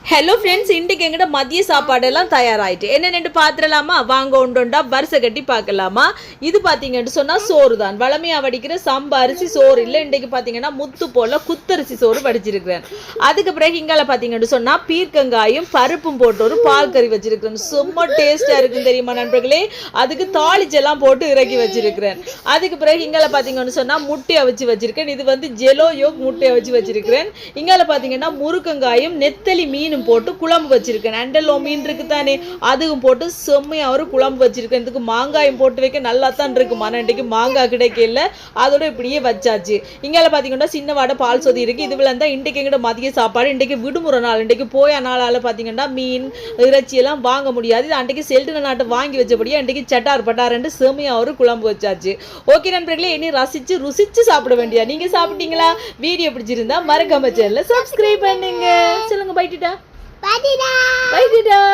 Hello friends, இன்றைக்கு எங்கிட்ட மதிய சாப்பாடெல்லாம் தயாராகிட்டு என்னென்னு பார்த்துடலாமா? வாங்க ஒன்றா வரிசை கட்டி பார்க்கலாமா? இது பார்த்தீங்கன்னு சொன்னால் சோறு தான். வளமையாக வடிக்கிற சம்பா அரிசி சோறு இல்லை. இன்றைக்கு பார்த்தீங்கன்னா முத்து போல் குத்தரிசி சோறு வடிச்சிருக்கிறேன். அதுக்கு பிறகு இங்கால பார்த்தீங்கன்னு சொன்னால் பீர்க்கங்காயும் பருப்பும் போட்டு ஒரு பால் கறி வச்சிருக்கிறேன். ரொம்ப டேஸ்ட்டாக இருக்கும் தெரியுமா நண்பர்களே? அதுக்கு தாளிச்செல்லாம் போட்டு இறக்கி வச்சிருக்கிறேன். அதுக்கு பிறகு இங்கால பார்த்தீங்கன்னு சொன்னால் முட்டையை வச்சிருக்கேன். இது வந்து ஜெலோ யோக் முட்டையை வச்சிருக்கிறேன். இங்கால பார்த்தீங்கன்னா முருக்கங்காயும் நெத்தலி மீன் போட்டு குழம்பு வச்சிருக்கேன். அண்டலோ மீன் இருக்கு தானே, அதுவும் போட்டு செம்மையா ஒரு குழம்பு வச்சிருக்கேன். இதுக்கு மாங்காயும் போட்டு வைக்க நல்லா தான் இருக்கு. இன்றைக்கு மாங்காய் கிடைக்கல, அதோட இப்படியே வச்சாச்சு. இங்கால பாத்தீங்கன்னா சின்ன வாடை பால் சொதி இருக்கு. இதுல இருந்தா இன்றைக்கு எங்கிட்ட மதிய சாப்பாடு. இன்றைக்கு விடுமுறை நாள். இன்றைக்கு போய நாளால பாத்தீங்கன்னா மீன் இறைச்சி எல்லாம் வாங்க முடியாது. இது அன்றைக்கு செல்டு நாட்டை வாங்கி வச்சபடியா இன்றைக்கு சட்டார் பட்டார் செம்மையா ஒரு குழம்பு வச்சாச்சு. ஓகே நண்பர்களே, இனி ரசிச்சு ருசிச்சு சாப்பிட வேண்டியா. நீங்க சாப்பிட்டீங்களா? வீடியோ பிடிச்சிருந்தா மறக்காம சேனலை சப்ஸ்கிரைப் பண்ணுங்க. சொல்லுங்க. பைட்டிட்டா.